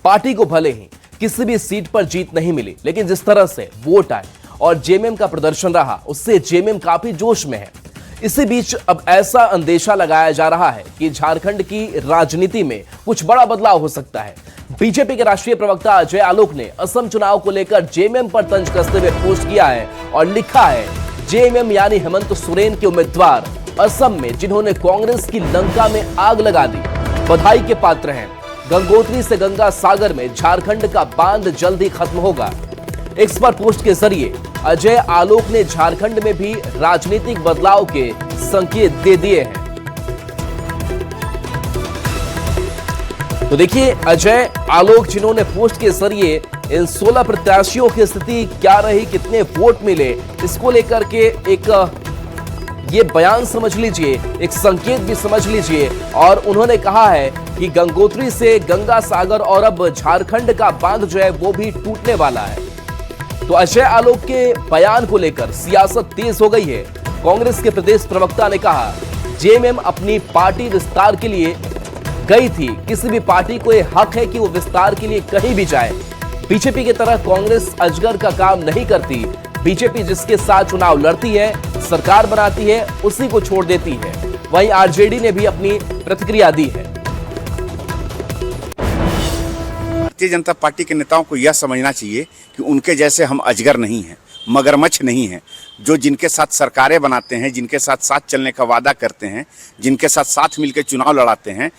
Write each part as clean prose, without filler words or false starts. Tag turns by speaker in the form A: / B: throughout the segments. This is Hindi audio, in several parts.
A: पार्टी को भले ही किसी भी सीट पर जीत नहीं मिली, लेकिन जिस तरह से वोट आए और जेएमएम का प्रदर्शन रहा, उससे जेएमएम काफी जोश में है। इसी बीच अब ऐसा अंदेशा लगाया जा रहा है कि झारखंड की राजनीति में कुछ बड़ा बदलाव हो सकता है। बीजेपी के राष्ट्रीय प्रवक्ता अजय आलोक ने असम चुनाव को लेकर जेएमएम पर तंज कसते हुए पोस्ट किया है और लिखा है, जेएमएम यानी हेमंत सोरेन के उम्मीदवार असम में जिन्होंने कांग्रेस की लंका में आग लगा दी, बधाई के पात्र हैं। गंगोत्री से गंगा सागर में झारखंड का बांध जल्द ही खत्म होगा। एक्स पर पोस्ट के जरिए अजय आलोक ने झारखंड में भी राजनीतिक बदलाव के संकेत दे दिए हैं। तो देखिए, अजय आलोक जिन्होंने पोस्ट के जरिए इन 16 प्रत्याशियों की स्थिति क्या रही, कितने वोट मिले, इसको लेकर के एक ये बयान समझ लीजिए, एक संकेत भी समझ लीजिए। और उन्होंने कहा है कि गंगोत्री से गंगा सागर और अब झारखंड का बांध जो है वो भी टूटने वाला है। तो अजय आलोक के बयान को लेकर सियासत तेज हो गई है। कांग्रेस के प्रदेश प्रवक्ता ने कहा, जेएमएम अपनी पार्टी विस्तार के लिए गई थी, किसी भी पार्टी को यह हक है कि वो विस्तार के लिए कहीं भी जाए। बीजेपी की तरह कांग्रेस अजगर का काम नहीं करती। बीजेपी जिसके साथ चुनाव लड़ती है, सरकार बनाती है, उसी को छोड़ देती है। वहीं आरजेडी ने भी अपनी प्रतिक्रिया दी है।
B: भारतीय जनता पार्टी के नेताओं को यह समझना चाहिए कि उनके जैसे हम अजगर नहीं हैं, मगरमच्छ नहीं हैं, जो जिनके साथ सरकारें बनाते हैं, जिनके साथ साथ चलने का वादा करते हैं, जिनके साथ साथ मिलकर चुनाव लड़ते हैं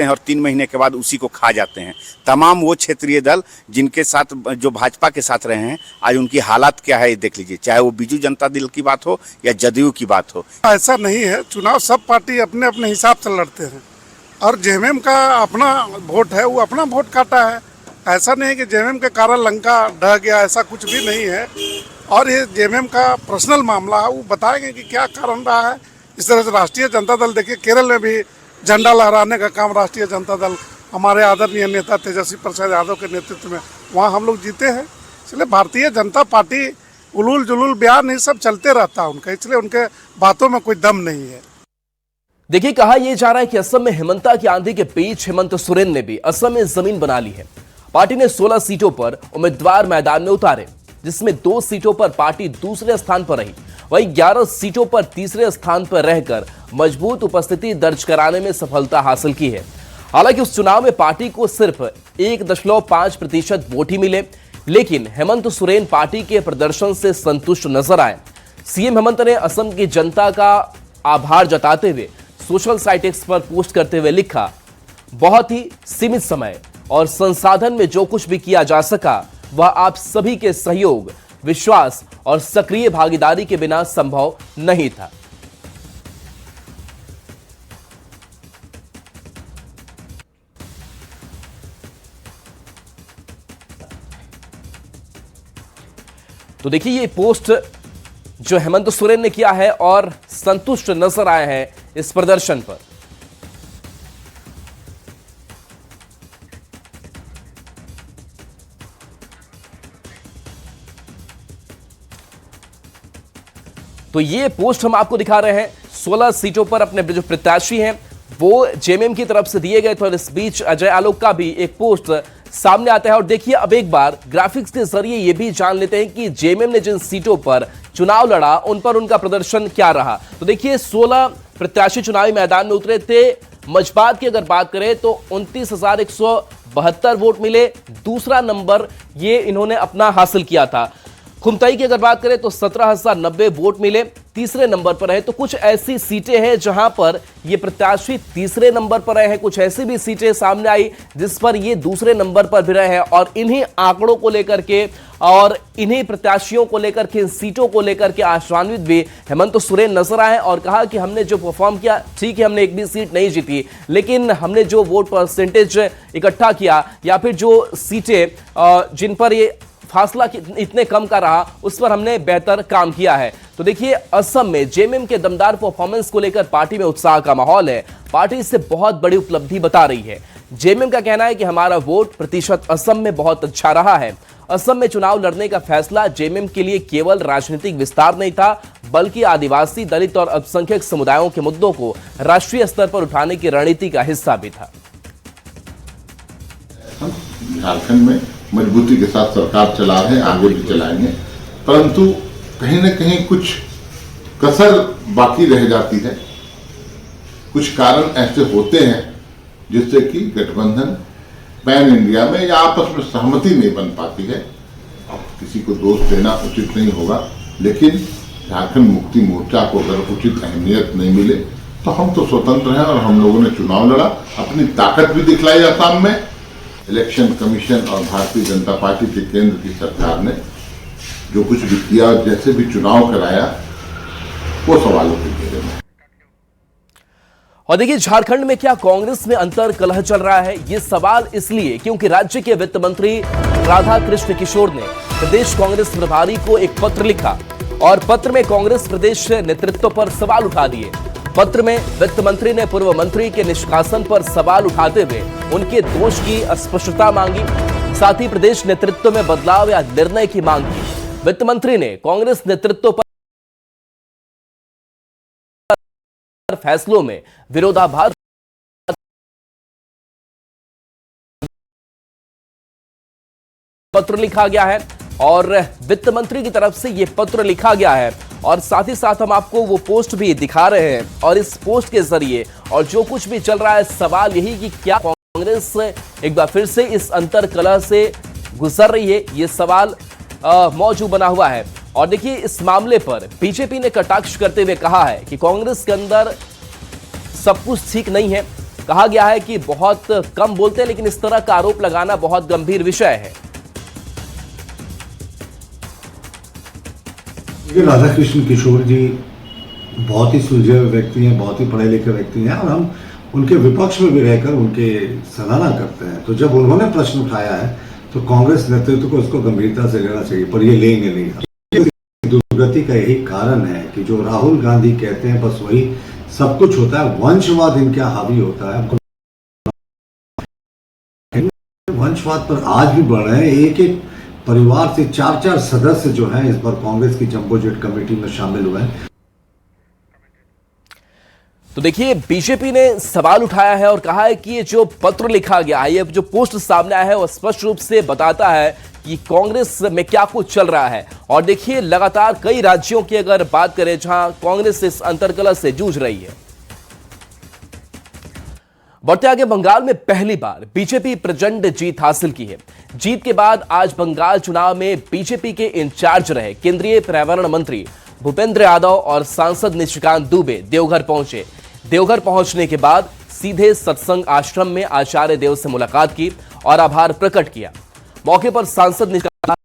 B: और 3 महीने के बाद उसी को खा जाते हैं। तमाम वो क्षेत्रीय दल जिनके साथ जो भाजपा के साथ रहे हैं, आज उनकी हालात क्या है ये देख लीजिए, चाहे वो बीजू जनता दल की बात हो या जदयू की बात हो।
C: ऐसा नहीं है, चुनाव सब पार्टी अपने अपने हिसाब से लड़ते हैं और जेएमएम का अपना वोट है, वो अपना वोट काटा है। ऐसा नहीं है कि जेएमएम के कारण लंका ढह गया, ऐसा कुछ भी नहीं है। और ये जेएमएम का पर्सनल मामला है, वो बताएंगे कि क्या कारण रहा है। इस तरह से राष्ट्रीय जनता दल, देखिए केरल में भी झंडा लहराने का काम राष्ट्रीय जनता दल, हमारे आदरणीय नेता तेजस्वी प्रसाद यादव के नेतृत्व में वहाँ हम लोग जीते हैं। इसलिए भारतीय जनता पार्टी उलूल जुलूल बयान ये सब चलते रहता है उनका, इसलिए उनके बातों में कोई दम नहीं है।
A: देखिए, कहा यह जा रहा है कि असम में हेमंता की आंधी के बीच हेमंत सोरेन ने भी असम में जमीन बना ली है। पार्टी ने 16 सीटों पर उम्मीदवार मैदान में उतारे, जिसमें 2 सीटों पर पार्टी दूसरे स्थान पर रही। वहीं 11 सीटों पर तीसरे स्थान पर रहकर मजबूत उपस्थिति दर्ज कराने में सफलता हासिल की है। हालांकि उस चुनाव में पार्टी को सिर्फ 1.5% वोट ही मिले, लेकिन हेमंत सोरेन पार्टी के प्रदर्शन से संतुष्ट नजर आए। सीएम हेमंत ने असम की जनता का आभार जताते हुए सोशल साइट एक्स पर पोस्ट करते हुए लिखा, बहुत ही सीमित समय और संसाधन में जो कुछ भी किया जा सका वह आप सभी के सहयोग, विश्वास और सक्रिय भागीदारी के बिना संभव नहीं था। तो देखिए, ये पोस्ट जो हेमंत सोरेन ने किया है और संतुष्ट नजर आए हैं इस प्रदर्शन पर। तो ये पोस्ट हम आपको दिखा रहे हैं। 16 सीटों पर अपने जो प्रत्याशी हैं वो जेएमएम की तरफ से दिए गए थे और इस बीच अजय आलोक का भी एक पोस्ट सामने आता है। और देखिए, अब एक बार ग्राफिक्स के जरिए ये भी जान लेते हैं कि जेएमएम ने जिन सीटों पर चुनाव लड़ा उन पर उनका प्रदर्शन क्या रहा। तो देखिए, 16 प्रत्याशी चुनावी मैदान में उतरे थे। मजबात की अगर बात करें तो 29,172 वोट मिले, दूसरा नंबर ये इन्होंने अपना हासिल किया था। खुमताई की अगर बात करें तो 17,090 वोट मिले, तीसरे नंबर पर रहे। तो कुछ ऐसी सीटें हैं जहां पर ये प्रत्याशी तीसरे नंबर पर रहे हैं, कुछ ऐसी भी सीटें सामने आई जिस पर ये दूसरे नंबर पर भी रहे हैं। और इन्हीं आंकड़ों को लेकर के और इन्हीं प्रत्याशियों को लेकर के, इन सीटों को लेकर के आशान्वित भी हेमंत सोरेन नजर आए और कहा कि हमने जो परफॉर्म किया, ठीक है हमने एक भी सीट नहीं जीती, लेकिन हमने जो वोट परसेंटेज इकट्ठा किया या फिर जो सीटें जिन पर ये फासला इतने कम का रहा, उस पर हमने बेहतर काम किया है। तो देखिए, असम में जेएमएम के दमदार परफॉर्मेंस को लेकर पार्टी में उत्साह का माहौल है। पार्टी इससे बहुत बड़ी उपलब्धि बता रही है। जेएमएम का कहना है कि हमारा वोट प्रतिशत असम में बहुत अच्छा रहा है। असम में चुनाव लड़ने का फैसला जेएमएम के लिए केवल राजनीतिक विस्तार नहीं था, बल्कि आदिवासी, दलित और अल्पसंख्यक समुदायों के मुद्दों को राष्ट्रीय स्तर पर उठाने की रणनीति का हिस्सा भी था।
D: झारखंड में मजबूती के साथ सरकार चला रहे हैं, आगे भी चलाएंगे, परंतु कहीं न कहीं कुछ कसर बाकी रह जाती है। कुछ कारण ऐसे होते हैं जिससे कि गठबंधन पैन इंडिया में या आपस में सहमति नहीं बन पाती है। किसी को दोष देना उचित नहीं होगा, लेकिन झारखंड मुक्ति मोर्चा को अगर उचित अहमियत नहीं मिले तो हम तो स्वतंत्र हैं और हम लोगों ने चुनाव लड़ा, अपनी ताकत भी दिखलाई आसाम में। इलेक्शन कमीशन और भारतीय जनता पार्टी के केंद्र की सरकार ने जो कुछ भी किया, जैसे भी चुनाव कराया, वो सवालों के घेरे में।
A: और देखिए, झारखंड में क्या कांग्रेस में अंतर कलह चल रहा है? ये सवाल इसलिए क्योंकि राज्य के वित्त मंत्री राधा कृष्ण किशोर ने प्रदेश कांग्रेस प्रभारी को एक पत्र लिखा और पत्र में कांग्रेस प्रदेश नेतृत्व पर सवाल उठा दिए। पत्र में वित्त मंत्री ने पूर्व मंत्री के निष्कासन पर सवाल उठाते हुए उनके दोष की स्पष्टता मांगी, साथ ही प्रदेश नेतृत्व में बदलाव या निर्णय की मांग की। वित्त मंत्री ने कांग्रेस नेतृत्व पर फैसलों में विरोधाभास पत्र लिखा गया है और वित्त मंत्री की तरफ से यह पत्र लिखा गया है और साथ ही साथ हम आपको वो पोस्ट भी दिखा रहे हैं। और इस पोस्ट के जरिए और जो कुछ भी चल रहा है, सवाल यही कि क्या कांग्रेस एक बार फिर से इस अंतर कलह से गुजर रही है? ये सवाल मौजूद बना हुआ है। और देखिए, इस मामले पर बीजेपी ने कटाक्ष करते हुए कहा है कि कांग्रेस के अंदर सब कुछ ठीक नहीं है। कहा गया है कि बहुत कम बोलते हैं, लेकिन इस तरह का आरोप लगाना बहुत गंभीर विषय है।
E: राधा कृष्ण किशोर जी बहुत ही सुलझे हुए व्यक्ति हैं, बहुत ही पढ़े लिखे व्यक्ति हैं और हम उनके विपक्ष में भी रहकर उनके सराहना करते हैं। तो जब उन्होंने प्रश्न उठाया है तो कांग्रेस नेतृत्व को उसको गंभीरता से लेना चाहिए, पर ये लेंगे नहीं। दुर्गति का यही कारण है कि जो राहुल गांधी कहते हैं बस वही सब कुछ होता है। वंशवाद इनके हावी होता है, वंशवाद पर आज भी बढ़ रहे हैं। एक एक परिवार से 4-4 सदस्य जो हैं इस बार कांग्रेस की जंबो जेट कमेटी में शामिल हुए हैं।
A: तो देखिए, बीजेपी ने सवाल उठाया है और कहा है कि ये जो पत्र लिखा गया है, ये जो पोस्ट सामने आया है, वो स्पष्ट रूप से बताता है कि कांग्रेस में क्या कुछ चल रहा है। और देखिए, लगातार कई राज्यों की अगर बात करें जहां कांग्रेस इस अंतर्कलह से जूझ रही है। बढ़ते आगे, बंगाल में पहली बार बीजेपी प्रचंड जीत हासिल की है। जीत के बाद आज बंगाल चुनाव में बीजेपी के इंचार्ज रहे केंद्रीय पर्यावरण मंत्री भूपेंद्र यादव और सांसद निशिकांत दुबे देवघर पहुंचे। देवघर पहुंचने के बाद सीधे सत्संग आश्रम में आचार्य देव से मुलाकात की और आभार प्रकट किया। मौके पर सांसद निशिकांत,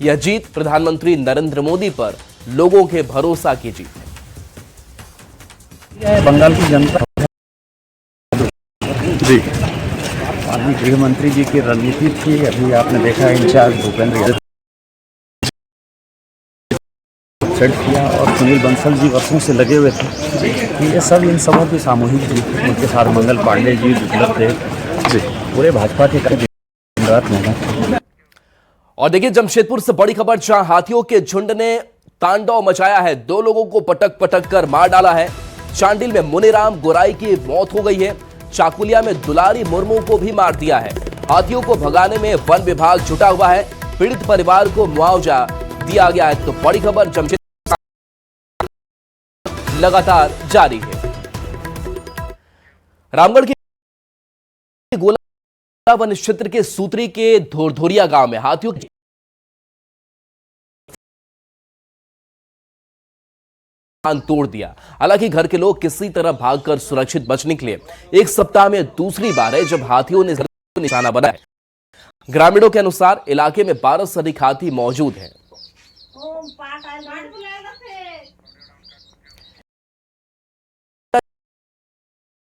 A: यह जीत प्रधानमंत्री नरेंद्र मोदी पर लोगों के भरोसा की जीत है।
F: बंगाल की जनता जी माननीय गृह मंत्री जी की रणनीति थी। अभी आपने देखा इंचार्ज भूपेंद्र यादव सेट किया और सुनील बंसल जी वर्षों से लगे हुए थे। ये सब इन सबों की सामूहिक थी। उनके साथ मंगल पांडे जी, विप्लव देव, पूरे भाजपा के रात में।
A: और देखिए, जमशेदपुर से बड़ी खबर, जहां हाथियों के झुंड ने तांडव मचाया है। 2 लोगों को पटक पटक कर मार डाला है। चांडिल में मुनीराम गोराई की मौत हो गई है। चाकुलिया में दुलारी मुर्मू को भी मार दिया है। हाथियों को भगाने में वन विभाग जुटा हुआ है। पीड़ित परिवार को मुआवजा दिया गया है। तो बड़ी खबर जमशेदपुर लगातार जारी है। रामगढ़ के गोला वन क्षेत्र के सूत्री के धोरधोरिया गांव में हाथियों तोड़ दिया। हालांकि घर के लोग किसी तरह भागकर सुरक्षित बच निकले। एक सप्ताह में दूसरी बार है जब हाथियों ने निशाना बनाया। ग्रामीणों के अनुसार इलाके में 12 से अधिक हाथी मौजूद हैं।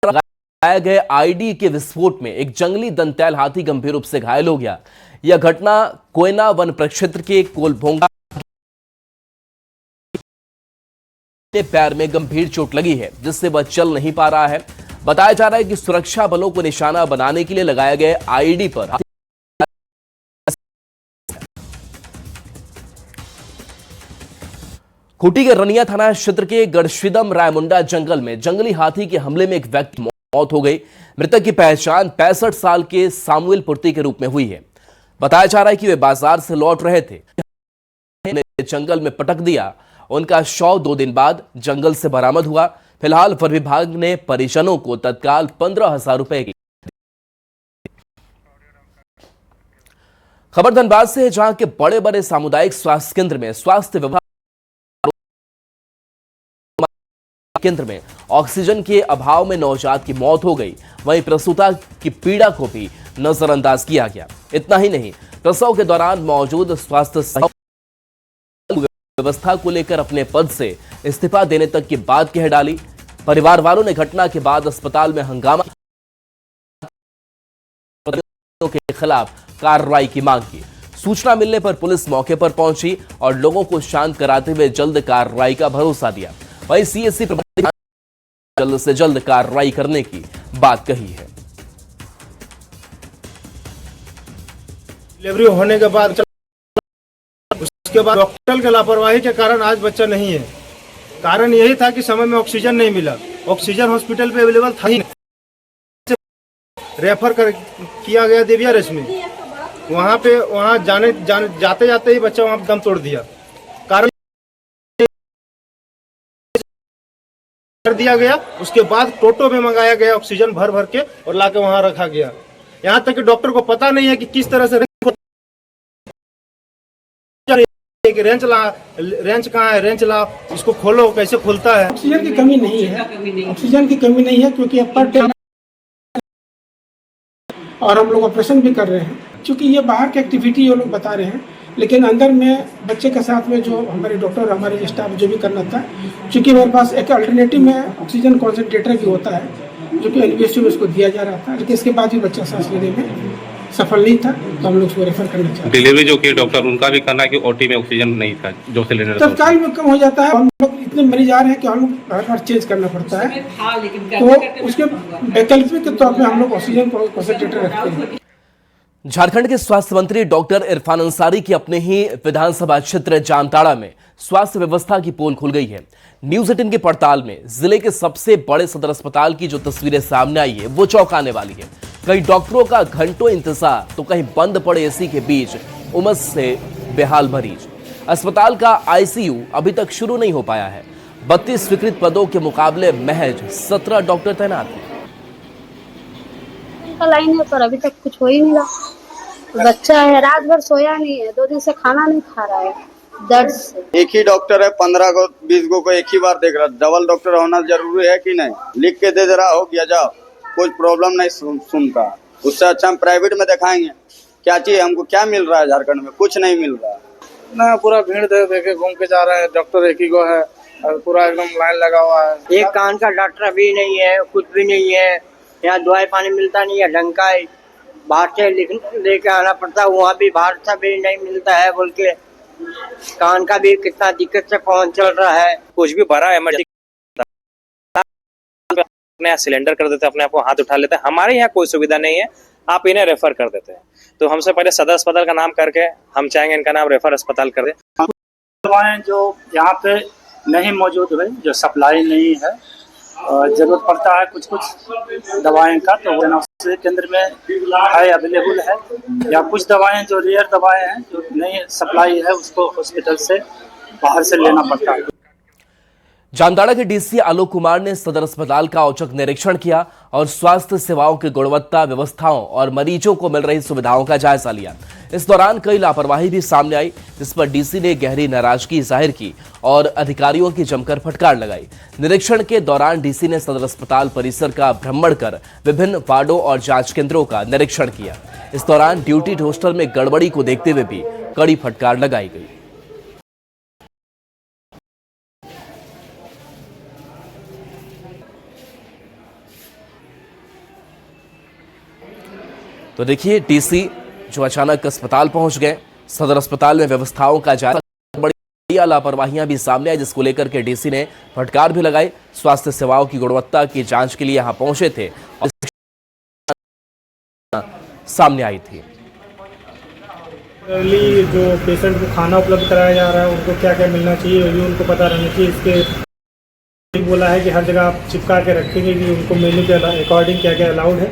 A: लगाए गए आईडी के विस्फोट में एक जंगली दंतैल हाथी गंभीर रूप से घायल हो गया। यह घटना कोयना वन प्रक्षेत्र के कोलभोंगा पैर में गंभीर चोट लगी है, जिससे वह चल नहीं पा रहा है। बताया जा रहा है कि सुरक्षा बलों को निशाना बनाने के लिए लगाए गए आईडी पर खूंटी के रनिया थाना क्षेत्र के गढ़शिदम रायमुंडा जंगल में जंगली हाथी के हमले में एक व्यक्ति मौत हो गई। मृतक की पहचान 65 साल के सामुएल पुर्ती के रूप में हुई है। बताया जा रहा है कि वे बाजार से लौट रहे थे, जंगल में पटक दिया। उनका शव 2 दिन बाद जंगल से बरामद हुआ। फिलहाल वन विभाग ने परिजनों को तत्काल 15,000 रुपए की। खबर धनबाद से है, जहां के बड़े बड़े सामुदायिक स्वास्थ्य केंद्र में स्वास्थ्य विभाग केंद्र में ऑक्सीजन के अभाव में नवजात की मौत हो गई। वहीं प्रसूता की पीड़ा को भी नजरअंदाज किया गया। इतना ही नहीं, प्रसव के दौरान मौजूद स्वास्थ्य व्यवस्था को लेकर अपने पद से इस्तीफा देने तक की बात कह डाली। परिवार वालों ने घटना के बाद अस्पताल में हंगामा के खिलाफ कार्रवाई की मांग की। सूचना मिलने पर पुलिस मौके पर पहुंची और लोगों को शांत कराते हुए जल्द कार्रवाई का भरोसा दिया। वहीं सीएससी प्रबंधन जल्द से जल्द कार्रवाई करने की बात कही है।
G: डिलीवरी होने के बाद उसके बाद डॉक्टर की लापरवाही के कारण आज बच्चा नहीं है। कारण यही था कि समय में ऑक्सीजन नहीं मिला। ऑक्सीजन हॉस्पिटल पे अवेलेबल था ही नहीं। रेफर किया गया देविया रश्मि, वहाँ जाते जाते ही बच्चा वहाँ दम तोड़ दिया। कारण कर दिया गया, उसके बाद टोटो में मंगाया गया ऑक्सीजन भर भर के और लाके वहाँ रखा गया। यहाँ तक कि डॉक्टर को पता नहीं है कि किस तरह से रेंच कहाँ है, रेंच ला, इसको खोलो, कैसे खुलता है।
H: ऑक्सीजन की कमी नहीं है, ऑक्सीजन की कमी नहीं है, क्योंकि अपर टेन और हम लोग ऑपरेशन भी कर रहे हैं। क्योंकि ये बाहर की एक्टिविटी ये लोग बता रहे हैं, लेकिन अंदर में बच्चे के साथ में जो हमारे डॉक्टर हमारे स्टाफ जो भी करना था, क्योंकि मेरे पास एक अल्टरनेटिव में ऑक्सीजन कॉन्सेंट्रेटर भी होता है जो कि एनबीएसयू में उसको दिया जा रहा था, लेकिन इसके बाद भी बच्चा सांस लेने में सफल नहीं था, तो हम लोग उसको रेफर करना चाहते। डिलीवरी
I: जो कि डॉक्टर उनका भी कहना है कि ओटी में ऑक्सीजन नहीं था, जो सिलेंडर
H: तत्काल में कम हो जाता है। हम लोग इतने मरीज आ रहे हैं कि हम लोग हर बार चेंज करना पड़ता है, तो उसके वैकल्पिक के तौर पर हम लोग ऑक्सीजन कॉन्सेंट्रेटर रखते हैं।
A: झारखंड के स्वास्थ्य मंत्री डॉक्टर इरफान अंसारी की अपने ही विधानसभा क्षेत्र जामताड़ा में स्वास्थ्य व्यवस्था की पोल खुल गई है। न्यूज 18 की पड़ताल में जिले के सबसे बड़े सदर अस्पताल की जो तस्वीरें सामने आई है वो चौंकाने वाली है। कई डॉक्टरों का घंटों इंतजार, तो कहीं बंद पड़े एसी के बीच उमस से बेहाल मरीज। अस्पताल का आईसीयू अभी तक शुरू नहीं हो पाया है। 32 स्वीकृत पदों के मुकाबले महज 17 डॉक्टर तैनात हैं।
J: लाइन है पर अभी तक कुछ हो ही नहीं रहा। बच्चा है, रात भर सोया नहीं है, 2 दिन से खाना नहीं खा रहा है दर्द से।
K: एक ही डॉक्टर है, 15 को 20 को एक ही बार देख रहा। डबल डॉक्टर होना जरूरी है कि नहीं? लिख के दे रहा हो गया, जाओ, कुछ प्रॉब्लम नहीं सुनता। उससे अच्छा हम प्राइवेट में दिखाएंगे। क्या चाहिए हमको? क्या मिल रहा है झारखंड में? कुछ नहीं मिल रहा
G: ना, पूरा भीड़ देखे घूम के जा रहे हैं। डॉक्टर एक ही को है और पूरा एकदम लाइन लगा हुआ है।
L: एक कान का डॉक्टर भी नहीं है, कुछ भी नहीं है। यहाँ दवाई पानी मिलता नहीं है, ढंग का बाहर से लेके आना पड़ता है। वहाँ भी बाहर से भी नहीं मिलता है बोल के। कान का भी कितना दिक्कत से कौन चल रहा है।
I: कुछ भी भरा इमरजेंसी अपने सिलेंडर कर देते हैं, अपने आप को हाथ उठा लेते हैं। हमारे यहाँ कोई सुविधा नहीं है, आप इन्हें रेफर कर देते हैं। तो हमसे पहले सदर अस्पताल का नाम करके हम चाहेंगे इनका नाम रेफर अस्पताल कर दें।
M: दवाएं जो यहाँ पे नहीं मौजूद है, जो सप्लाई नहीं है, जरूरत पड़ता है कुछ दवाएं का, तो वो केंद्र में है, अवेलेबल है। या कुछ दवाएं जो रेयर दवाएं हैं जो नहीं सप्लाई है, उसको हॉस्पिटल से बाहर से लेना पड़ता है।
A: जामताड़ा के डीसी आलोक कुमार ने सदर अस्पताल का औचक निरीक्षण किया और स्वास्थ्य सेवाओं की गुणवत्ता, व्यवस्थाओं और मरीजों को मिल रही सुविधाओं का जायजा लिया। इस दौरान कई लापरवाही भी सामने आई, जिस पर डीसी ने गहरी नाराजगी जाहिर की और अधिकारियों की जमकर फटकार लगाई। निरीक्षण के दौरान डीसी ने सदर अस्पताल परिसर का भ्रमण कर विभिन्न वार्डों और जांच केंद्रों का निरीक्षण किया। इस दौरान ड्यूटी रोस्टर में गड़बड़ी को देखते हुए भी कड़ी फटकार लगाई गई। तो देखिए, डीसी जो अचानक अस्पताल पहुंच गए, सदर अस्पताल में व्यवस्थाओं का जायजा, बड़ी लापरवाहियां भी सामने आई, जिसको लेकर के डीसी ने फटकार भी लगाई। स्वास्थ्य सेवाओं की गुणवत्ता की जांच के लिए यहां पहुंचे थे और सामने आई थी।
G: जो पेशेंट को खाना उपलब्ध कराया जा रहा है, उनको क्या क्या मिलना चाहिए ये भी उनको पता रहना चाहिए। इसके बोला है कि हर जगह आप चिपका के रखेंगे कि उनको मेन्यू के अकॉर्डिंग क्या क्या अलाउड है।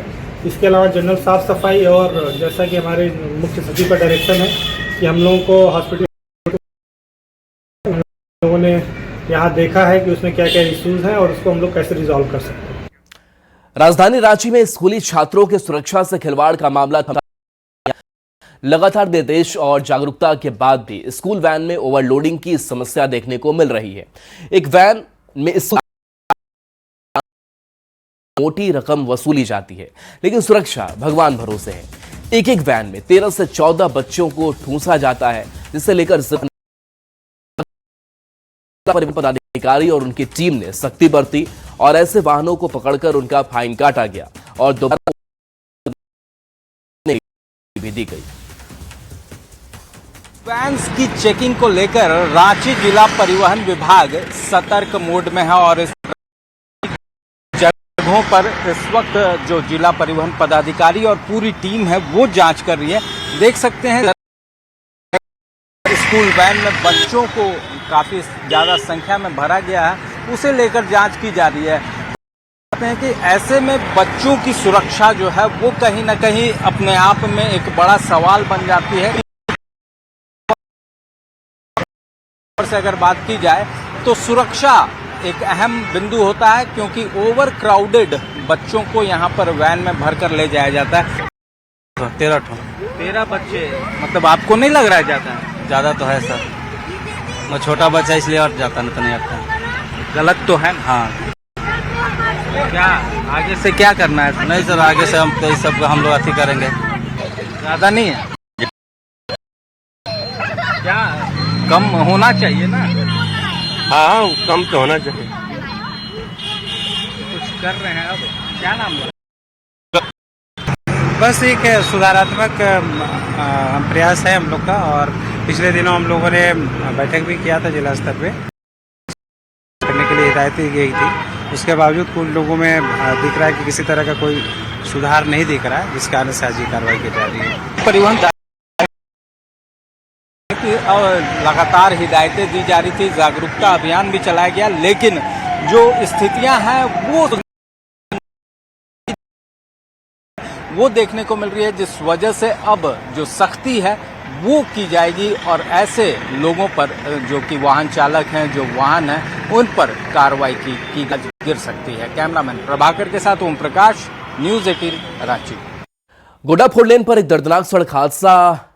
G: इसके अलावा जनरल साफ़ सफाई और जैसा कि हमारे मुख्य सचिव का डायरेक्शन है कि हम लोगों को हॉस्पिटल लोगों ने यहाँ देखा है कि उसमें क्या क्या इश्यूज हैं और उसको हम लोग कैसे रिजॉल्व कर सकते हैं।
A: राजधानी रांची में स्कूली छात्रों के सुरक्षा से खिलवाड़ का मामला लगातार निर्देश और जागरूकता के बाद भी स्कूल वैन में ओवरलोडिंग की समस्या देखने को मिल रही है। एक वैन में मोटी रकम वसूली जाती है, लेकिन सुरक्षा भगवान भरोसे है। एक एक वैन में 13 से 14 बच्चों को ठूंसा जाता है, जिसे लेकर पदाधिकारी और उनकी टीम ने सख्ती बरती और ऐसे वाहनों को पकड़कर उनका फाइन काटा गया और दोबारा भी दी गई।
N: वैन्स की चेकिंग को लेकर रांची जिला परिवहन विभाग सतर्क मोड में है और इस जगहों पर इस वक्त जो जिला परिवहन पदाधिकारी और पूरी टीम है वो जांच कर रही है। देख सकते हैं स्कूल वैन में बच्चों को काफी ज्यादा संख्या में भरा गया है, उसे लेकर जांच की जा रही है। कहते हैं कि ऐसे में बच्चों की सुरक्षा जो है वो कहीं ना कहीं अपने आप में एक बड़ा सवाल बन जाती है। से अगर बात की जाए तो सुरक्षा एक अहम बिंदु होता है, क्योंकि ओवर क्राउडेड बच्चों को यहाँ पर वैन में भरकर ले जाया जाता है। 13 बच्चे, मतलब आपको नहीं लग रहा है ज़्यादा तो है सर, मैं छोटा बच्चा इसलिए और जाता नहीं तो नहीं आता। गलत तो है। हाँ, क्या आगे से क्या करना है? नहीं सर, आगे से हम तो इस सब हम लोग अथी करेंगे, ज़्यादा नहीं है, क्या कम होना चाहिए ना? हाँ, कम तो होना चाहिए। कुछ कर रहे हैं अब, क्या नाम है?
O: बस एक सुधारात्मक प्रयास है हम लोग का, और पिछले दिनों हम लोगों ने बैठक भी किया था जिला स्तर पे, करने के लिए हिदायत दी गई थी। उसके बावजूद कुछ लोगों में दिख रहा है कि किसी तरह का कोई सुधार नहीं दिख रहा है, जिस कारण से आज ये कार्रवाई की जा रही है।
N: परिवहन और लगातार हिदायतें दी जा रही थी, जागरूकता अभियान भी चलाया गया, लेकिन जो स्थितियां हैं वो देखने को मिल रही है, जिस वजह से अब जो सख्ती है वो की जाएगी और ऐसे लोगों पर जो कि वाहन चालक हैं, जो वाहन हैं, उन पर कार्रवाई की गिर सकती है। कैमरामैन प्रभाकर के साथ Om Prakash, news 18 Ranchi.
A: Godda four lane पर एक दर्दनाक सड़क हादसा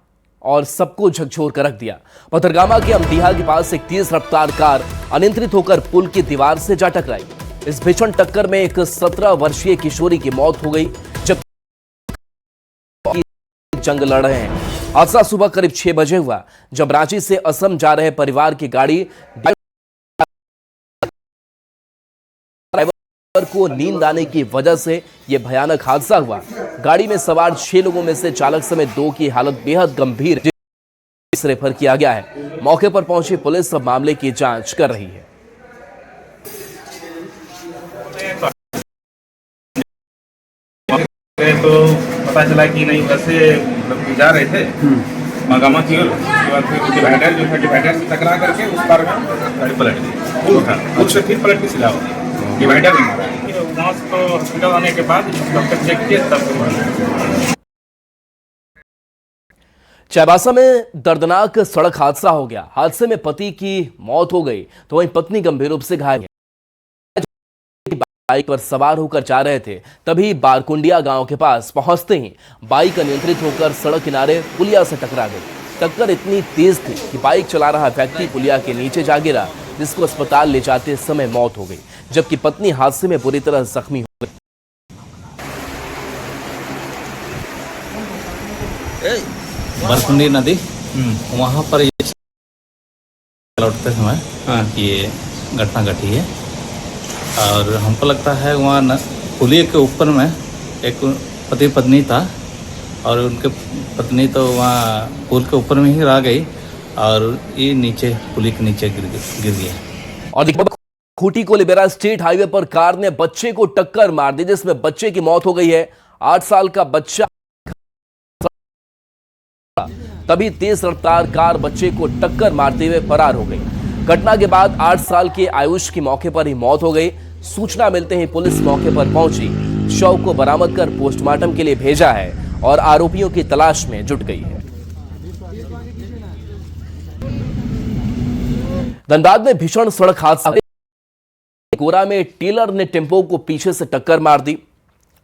A: और सबको झकझोर कर रख दिया। पथरगामा के अमडीहा के पास एक तेज रफ्तार कार अनियंत्रित होकर पुल की दीवार से जा टकराई। इस भीषण टक्कर में एक 17 वर्षीय किशोरी की मौत हो गई, जब जंग लड़ रहे हैं। हादसा सुबह करीब 6 बजे हुआ, जब रांची से असम जा रहे परिवार की गाड़ी ड्राइवर को नींद आने की वजह से यह भयानक हादसा हुआ। गाड़ी में सवार 6 लोगों में से चालक समेत 2 की हालत बेहद गंभीर, रेफर किया गया है। मौके पर पहुंची पुलिस अब मामले की जांच कर रही है।
P: तो पता चला कि नहीं, वैसे जा रहे थे मगामा की ओर, उसके बाद फिर डिवाइडर जो है, डिवाइडर से टकरा करके उस पार में गाड़ी पलट गई, उससे फिर पलट के सीधा हो गई, डिवाइडर में मारा। वहाँ से तो हॉस्पिटल आने के बाद डॉक्टर चेक किए तब।
A: चाईबासा में दर्दनाक सड़क हादसा हो गया। हादसे में पति की मौत हो गई तो वहीं पत्नी गंभीर रूप से घायल है। बाइक पर सवार होकर जा रहे थे, तभी बारकुंडिया गांव के पास पहुंचते ही बाइक अनियंत्रित होकर सड़क किनारे पुलिया से टकरा गई। टक्कर इतनी तेज थी कि बाइक चला रहा व्यक्ति पुलिया के नीचे जा गिरा, जिसको अस्पताल ले जाते समय मौत हो गई, जबकि पत्नी हादसे में बुरी तरह जख्मी हो गई।
F: बारकुंडी नदी, वहाँ पर ये लौटते समय ये घटना घटी है, और हमको लगता है वहाँ पुलिया के ऊपर में एक पति पत्नी था, और उनके पत्नी तो वहाँ पुल के ऊपर में ही रह गई, और ये नीचे पुलिया के नीचे गिर गया।
A: और खूंटी को लिबेरा स्टेट हाईवे पर कार ने बच्चे को टक्कर मार दी, जिसमें बच्चे की मौत हो गई है। 8 साल का बच्चा, तभी तेज रफ्तार कार बच्चे को टक्कर मारते हुए फरार हो गई। घटना के बाद 8 साल के आयुष की मौके पर ही मौत हो गई। सूचना मिलते ही पुलिस मौके पर पहुंची, शव को बरामद कर पोस्टमार्टम के लिए भेजा है और आरोपियों की तलाश में जुट गई है। धनबाद में भीषण सड़क हादसा, गोरा में टेलर ने टेम्पो को पीछे से टक्कर मार दी।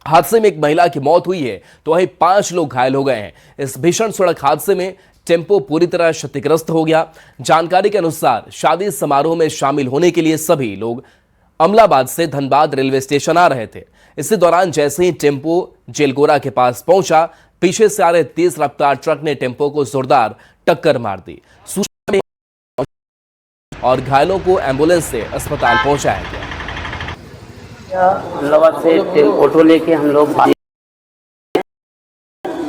A: हादसे में एक महिला की मौत हुई है तो वहीं 5 लोग घायल हो गए हैं। इस भीषण सड़क हादसे में टेम्पो पूरी तरह क्षतिग्रस्त हो गया। जानकारी के अनुसार शादी समारोह में शामिल होने के लिए सभी लोग अमलाबाद से धनबाद रेलवे स्टेशन आ रहे थे। इसी दौरान जैसे ही टेम्पो जेलगोरा के पास पहुंचा, पीछे से आ रहे तेज रफ्तार ट्रक ने टेम्पो को जोरदार टक्कर मार दी और घायलों को एम्बुलेंस से अस्पताल पहुंचाया गया।
Q: अमलाबाद से ऑटो लेके हम लोग,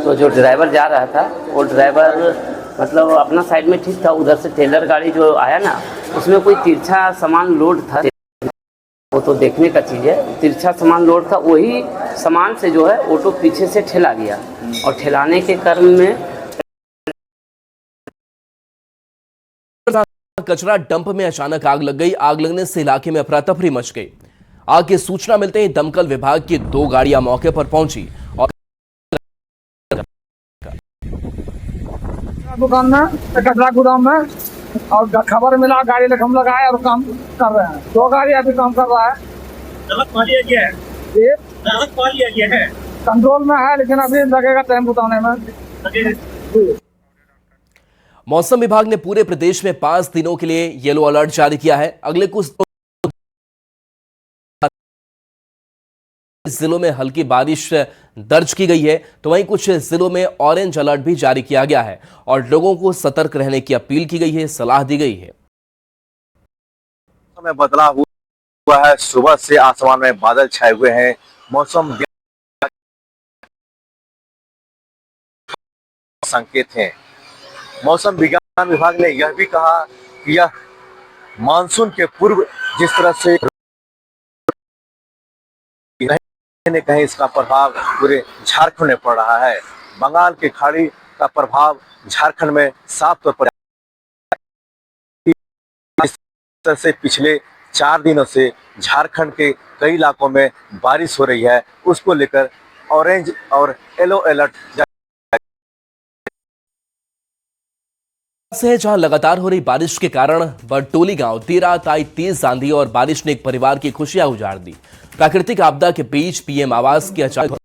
Q: तो जो ड्राइवर जा रहा था वो ड्राइवर मतलब अपना साइड में ठीक था, उधर से टेलर गाड़ी जो आया ना उसमें कोई तिरछा सामान लोड था। वो तो देखने का चीज़ है, तिरछा सामान लोड था, वही सामान से जो है ऑटो पीछे से ठेला गया और ठेलाने के क्रम में
A: कचरा डंप में अचानक आग लग गई। आग लगने से इलाके में अफरा तफरी मच गई। आग की सूचना मिलते ही दमकल विभाग की 2 गाड़ियां मौके पर पहुंची और
R: दुकान में, कचरा गोदाम में, और खबर मिला गाड़ी लेकर हम लगाए और काम कर रहे हैं। 2 गाड़ी अभी काम कर रहा है। कंट्रोल में है लेकिन अभी लगेगा टाइम बताने में।
A: मौसम विभाग ने पूरे प्रदेश में 5 दिनों के लिए येलो अलर्ट जारी किया है। अगले कुछ जिलों में हल्की बारिश दर्ज की गई है तो वहीं कुछ जिलों में ऑरेंज अलर्ट भी जारी किया गया है और लोगों को सतर्क रहने की अपील की गई है, सलाह दी गई है।
S: में बदलाव हुआ है, सुबह से आसमान में बादल छाए हुए हैं। मौसम संकेत हैं। मौसम विज्ञान विभाग ने यह भी कहा कि यह मानसून के पूर्व जिस तरह से कहीं इसका प्रभाव पूरे झारखंड में पड़ रहा है। बंगाल की खाड़ी का प्रभाव झारखंड में साफ तौर पर इस तरह से पिछले 4 दिनों से झारखंड के कई इलाकों में बारिश हो रही है, उसको लेकर ऑरेंज और येलो अलर्ट
A: से जहां लगातार हो रही बारिश के कारण बरटोली गांव देर रात आई तेज आंधी और बारिश ने एक परिवार की खुशियां उजाड़ दी। प्राकृतिक आपदा के बीच पीएम आवास की अचानक हो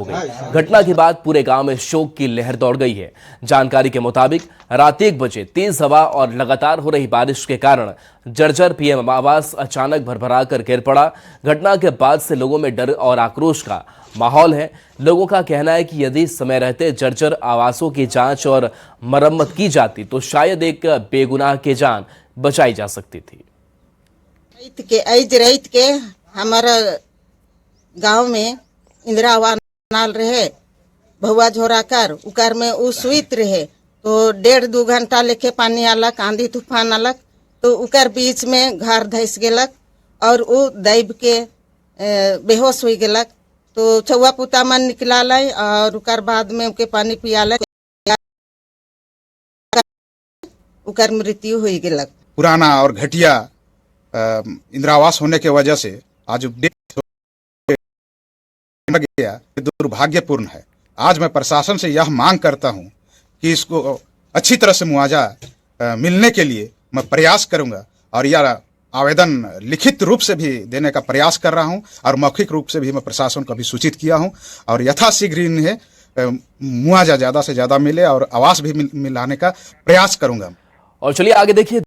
A: गई। घटना के बाद पूरे गांव में शोक की लहर दौड़ गई है। जानकारी के मुताबिक रात 1 बजे तेज हवा और लगातार हो रही बारिश के कारण जर्जर पीएम आवास अचानक भरभरा कर गिर पड़ा। घटना के बाद से लोगों में डर और आक्रोश का माहौल है। लोगों का कहना है कि यदि समय रहते जर्जर आवासों की जांच और मरम्मत की जाती तो शायद एक बेगुनाह की जान बचाई जा सकती थी।
T: रईत के हमारा गांव में इंदिरा आवास नाल रहे, भुआ झोरा कर उकर में उ सुइत रहे तो 1.5-2 घंटा लेके पानी आलक, आंधी तूफान आलक तो उकर बीच में घर धस गेलक और उ दैब के बेहोश हो गेलक। तो छुआ पुता मन निकला लाई और उकर बाद में उनके पानी पियालक, उकर मृत्यु हो गेलक।
U: पुराना और घटिया इंदिरा आवास होने के वजह से आज गया, दुर्भाग्यपूर्ण है। आज मैं प्रशासन से यह मांग करता हूं कि इसको अच्छी तरह से मुआवजा मिलने के लिए मैं प्रयास करूंगा और यह आवेदन लिखित रूप से भी देने का प्रयास कर रहा हूं और मौखिक रूप से भी मैं प्रशासन को भी सूचित किया हूं और यथाशीघ्र इन्हें मुआवजा ज़्यादा से ज़्यादा मिले और आवास भी मिलाने का प्रयास करूंगा।
A: और चलिए आगे देखिए।